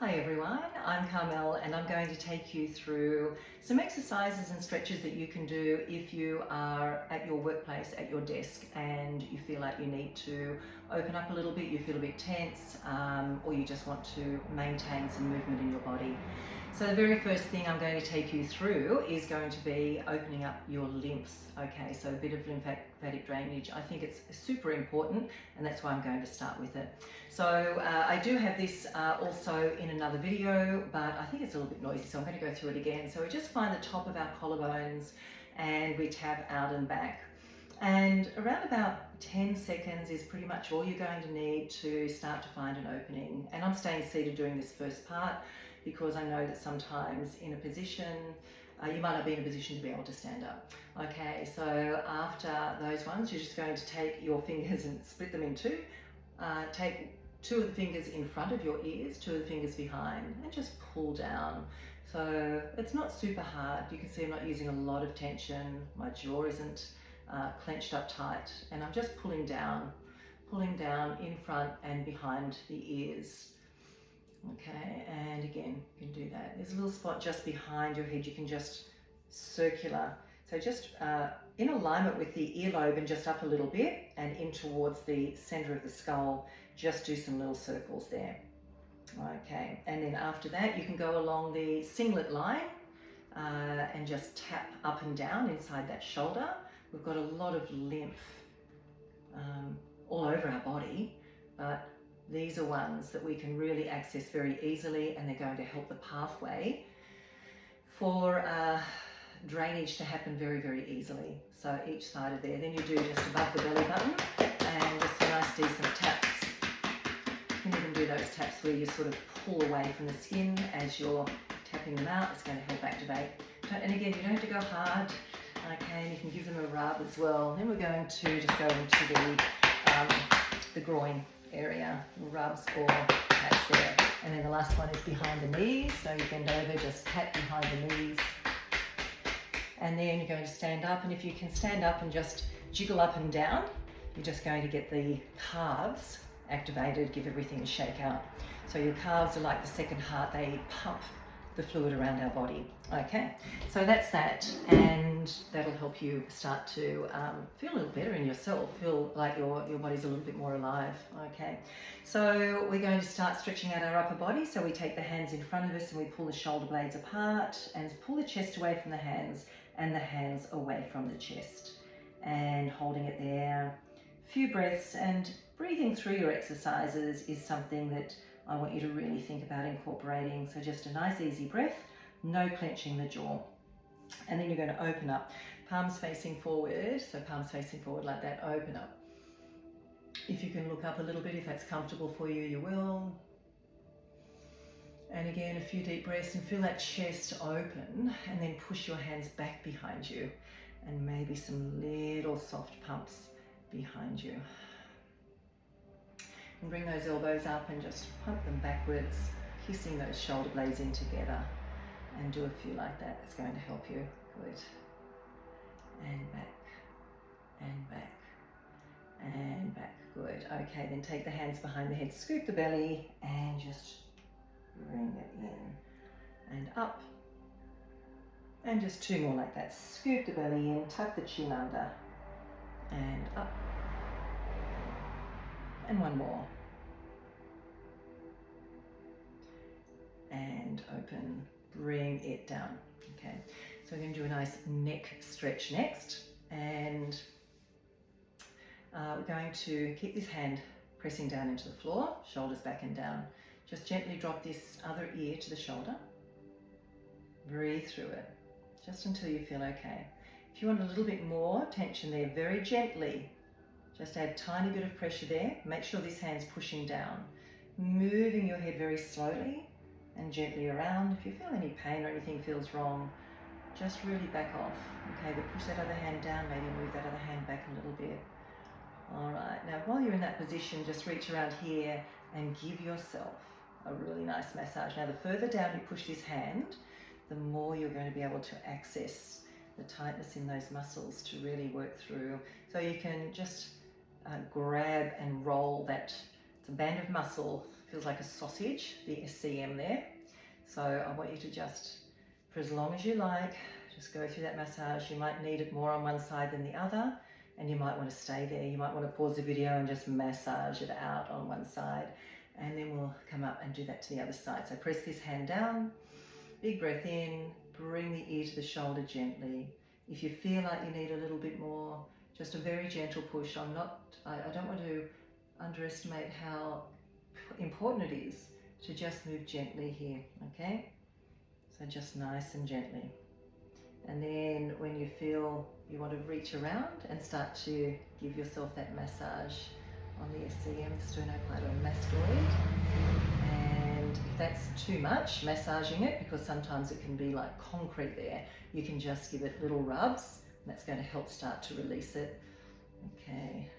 Hi everyone, I'm Carmelle and I'm going to take you through some exercises and stretches that you can do if you are at your workplace, at your desk, and you feel like you need to open up a little bit, you feel a bit tense, or you just want to maintain some movement in your body. So the very first thing I'm going to take you through is going to be opening up your lymphs. Okay, so a bit of lymphatic drainage. I think it's super important, and that's why I'm going to start with it. So I do have this also in another video, but I think it's a little bit noisy, so I'm going to go through it again. So we just find the top of our collarbones and we tap out and back. And around about 10 seconds is pretty much all you're going to need to start to find an opening. And I'm staying seated doing this first part because I know that sometimes in a position, you might not be in a position to be able to stand up. Okay, so after those ones, you're just going to take your fingers and split them in two. Take two of the fingers in front of your ears, two of the fingers behind, and just pull down. So it's not super hard. You can see I'm not using a lot of tension. My jaw isn't clenched up tight, and I'm just pulling down in front and behind the ears. Okay, and again, you can do that. There's a little spot just behind your head. You can just circular. So just in alignment with the earlobe and just up a little bit and in towards the center of the skull, just do some little circles there. Okay, and then after that, you can go along the singlet line and just tap up and down inside that shoulder. We've got a lot of lymph all over our body, but these are ones that we can really access very easily, and they're going to help the pathway for drainage to happen very, very easily. So each side of there, then you do just above the belly button and just some nice decent taps. You can even do those taps where you sort of pull away from the skin as you're tapping them out. It's going to help activate. And again, you don't have to go hard. Okay, you can give them a rub as well. Then we're going to just go into the groin area, rubs or taps there. And then the last one is behind the knees. So you bend over, just tap behind the knees. And then you're going to stand up, and if you can stand up and just jiggle up and down, you're just going to get the calves activated, give everything a shake out. So your calves are like the second heart, they pump the fluid around our body. Okay, so that's that, and that'll help you start to feel a little better in yourself, feel like your body's a little bit more alive. Okay, so we're going to start stretching out our upper body. So we take the hands in front of us and we pull the shoulder blades apart and pull the chest away from the hands and the hands away from the chest, and holding it there. A few breaths, and breathing through your exercises is something that I want you to really think about incorporating. So just a nice easy breath, no clenching the jaw. And then you're going to open up, palms facing forward. So palms facing forward like that, open up. If you can look up a little bit, if that's comfortable for you, you will. And again, a few deep breaths and feel that chest open, and then push your hands back behind you, and maybe some little soft pumps behind you. And bring those elbows up and just pump them backwards, kissing those shoulder blades in together, and do a few like that. It's going to help you. Good. And back, and back, and back. Good. Okay, then take the hands behind the head, scoop the belly, and just bring it in and up. And just two more like that. Scoop the belly in, tuck the chin under, and up. And one more. And open, bring it down. Okay, so we're going to do a nice neck stretch next. And we're going to keep this hand pressing down into the floor, shoulders back and down. Just gently drop this other ear to the shoulder. Breathe through it, just until you feel okay. If you want a little bit more tension there, very gently, just add a tiny bit of pressure there. Make sure this hand's pushing down. Moving your head very slowly and gently around. If you feel any pain or anything feels wrong, just really back off. Okay, but push that other hand down, maybe move that other hand back a little bit. All right, now while you're in that position, just reach around here and give yourself a really nice massage. Now the further down you push this hand, the more you're going to be able to access the tightness in those muscles to really work through. So you can just grab and roll that. It's a band of muscle feels like a sausage, the SCM there. So I want you to just, for as long as you like, just go through that massage. You might need it more on one side than the other, and you might want to stay there. You might want to pause the video and just massage it out on one side, and then we'll come up and do that to the other side. So press this hand down, big breath in, bring the ear to the shoulder gently. If you feel like you need a little bit more, just a very gentle push. I don't want to underestimate how important it is to just move gently here, okay? So just nice and gently. And then when you feel you want to reach around and start to give yourself that massage on the SCM, sternocleidomastoid. And if that's too much, massaging it, because sometimes it can be like concrete there, you can just give it little rubs, and that's going to help start to release it. Okay,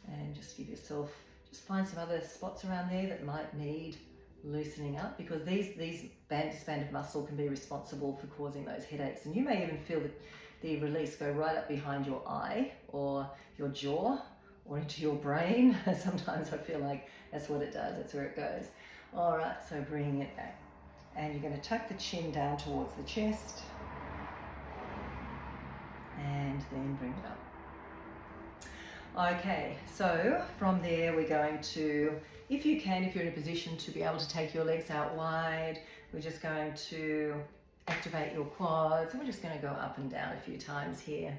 and just give yourself, just find some other spots around there that might need loosening up, because this band of muscle can be responsible for causing those headaches. And you may even feel the release go right up behind your eye or your jaw or into your brain. Sometimes I feel like that's what it does, that's where it goes. All right, so bringing it back. And you're going to tuck the chin down towards the chest and then bring it up. Okay, so from there we're going to, if you can, if you're in a position to be able to take your legs out wide, we're just going to activate your quads, and we're just going to go up and down a few times here,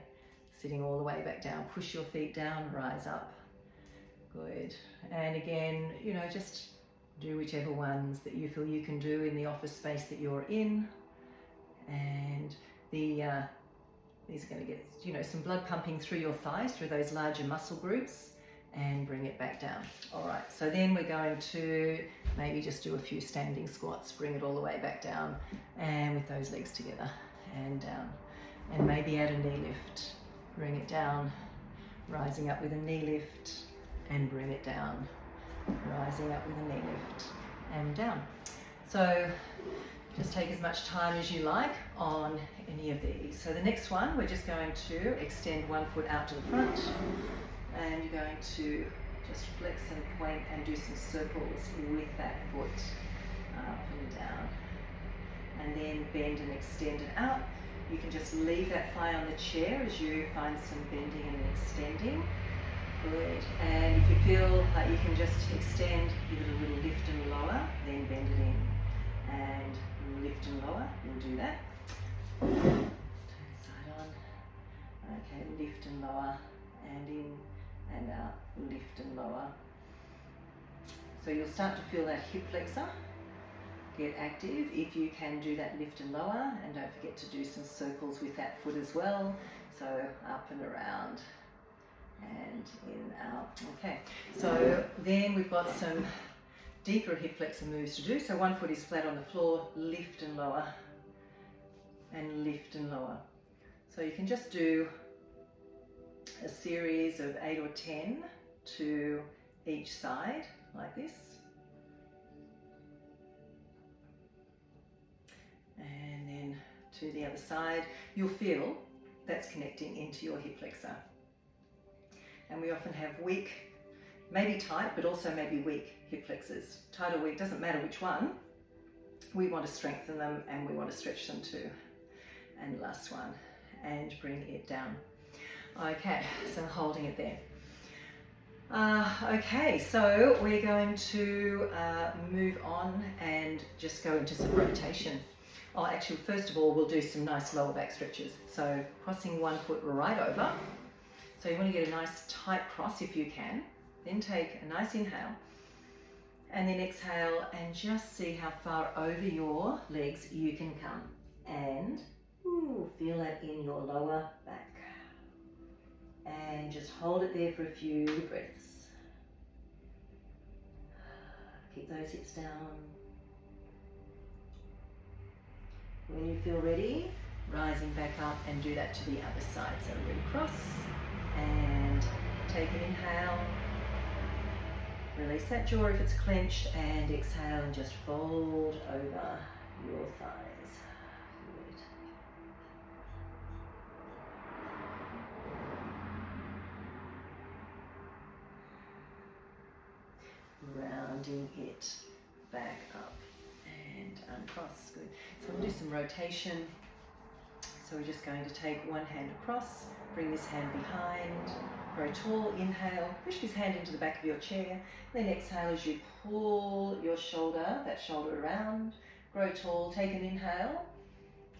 sitting all the way back down. Push your feet down, rise up. Good. And again, you know, just do whichever ones that you feel you can do in the office space that you're in. And these are going to get, you know, some blood pumping through your thighs, through those larger muscle groups, and bring it back down. All right, so then we're going to maybe just do a few standing squats, bring it all the way back down, and with those legs together and down. And maybe add a knee lift, bring it down, rising up with a knee lift, and bring it down, rising up with a knee lift, and down. So just take as much time as you like on any of these. So the next one, we're just going to extend one foot out to the front, and you're going to just flex and point and do some circles with that foot up and down. And then bend and extend it out. You can just leave that thigh on the chair as you find some bending and extending. Good. And if you feel like you can just extend, give it a little lift and lower, then bend it in. And lift and lower, you'll do that. Turn side on. Okay, lift and lower, and in and out, lift and lower. So you'll start to feel that hip flexor get active if you can do that lift and lower, and don't forget to do some circles with that foot as well. So up and around and in, out. Okay, so then we've got some deeper hip flexor moves to do. So one foot is flat on the floor, lift and lower, and lift and lower. So you can just do a series of 8 or 10 to each side, like this. And then to the other side, you'll feel that's connecting into your hip flexor. And we often have weak, maybe tight, but also maybe weak hip flexors. Tight or weak, doesn't matter which one. We want to strengthen them and we want to stretch them too. And last one, and bring it down. Okay, so holding it there. Okay, so we're going to move on and just go into some rotation. Oh, actually, first of all, we'll do some nice lower back stretches. So crossing one foot right over. So you want to get a nice tight cross if you can. Then take a nice inhale. And then exhale and just see how far over your legs you can come. And feel that in your lower back. And just hold it there for a few breaths. Keep those hips down. When you feel ready, rising back up and do that to the other side. So recross and take an inhale. Release that jaw if it's clenched, and exhale and just fold over your thighs. Good. rounding it back up and uncross. Good. So we'll do some rotation. So we're just going to take one hand across, bring this hand behind, grow tall, inhale, push this hand into the back of your chair, then exhale as you pull your shoulder, that shoulder around, grow tall, take an inhale,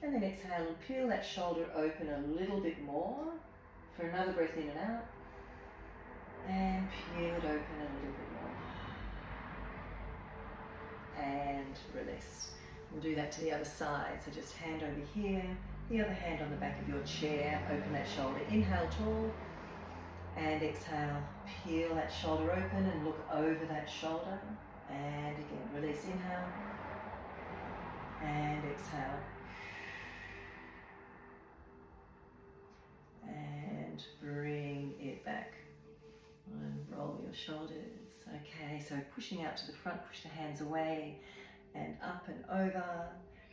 and then exhale and peel that shoulder open a little bit more for another breath in and out, and peel it open a little bit more, and release. We'll do that to the other side, so just hand over here, the other hand on the back of your chair, open that shoulder, inhale tall, and exhale, peel that shoulder open and look over that shoulder, and again, release, inhale, and exhale, and bring it back, and roll your shoulders. Okay, so pushing out to the front, push the hands away, and up and over.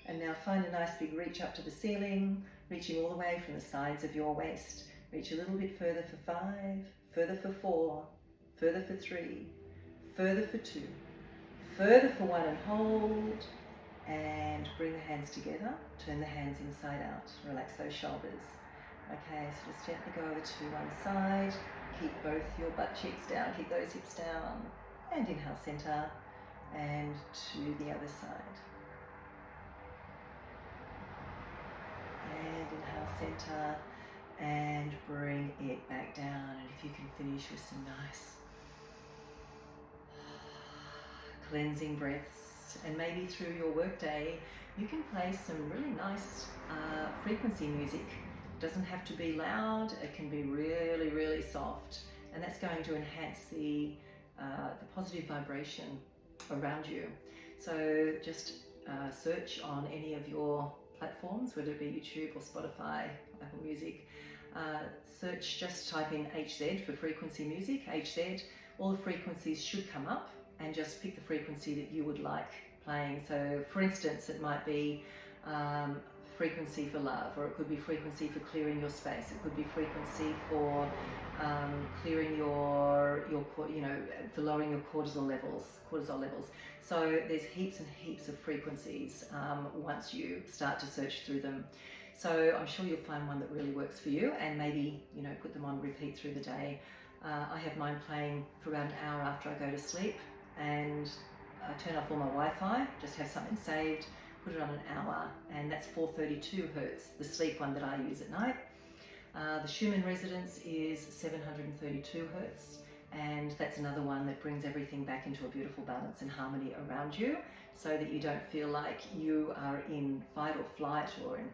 And now find a nice big reach up to the ceiling, reaching all the way from the sides of your waist. Reach a little bit further for 5, further for 4, further for 3, further for 2, further for 1 and hold. And bring the hands together, turn the hands inside out, relax those shoulders. Okay, so just gently go over to one side, keep both your butt cheeks down, keep those hips down, and inhale center, and to the other side. And inhale center, and bring it back down. And if you can finish with some nice cleansing breaths, and maybe through your workday, you can play some really nice frequency music. It doesn't have to be loud, it can be really, really soft, and that's going to enhance the positive vibration around you. So just search on any of your platforms, whether it be YouTube or Spotify, Apple Music. Search, just type in HZ for frequency music, HZ. All the frequencies should come up, and just pick the frequency that you would like playing. So for instance, it might be frequency for love, or it could be frequency for clearing your space. It could be frequency for clearing your for lowering your cortisol levels. So there's heaps and heaps of frequencies once you start to search through them. So I'm sure you'll find one that really works for you, and maybe put them on repeat through the day. I have mine playing for about an hour after I go to sleep, and I turn off all my Wi-Fi, just have something saved, put it on an hour, and that's 432 Hertz, the sleep one that I use at night. The Schumann resonance is 732 Hertz, and that's another one that brings everything back into a beautiful balance and harmony around you, so that you don't feel like you are in fight or flight, or in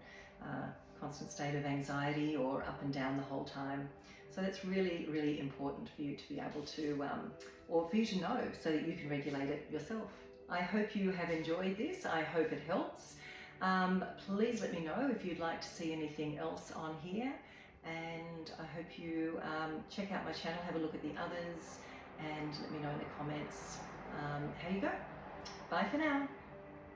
constant state of anxiety, or up and down the whole time. So that's really, really important for you to be able to, or for you to know, so that you can regulate it yourself. I hope you have enjoyed this. I hope it helps. Please let me know if you'd like to see anything else on here, and I hope you check out my channel, have a look at the others, and let me know in the comments how you go. Bye for now.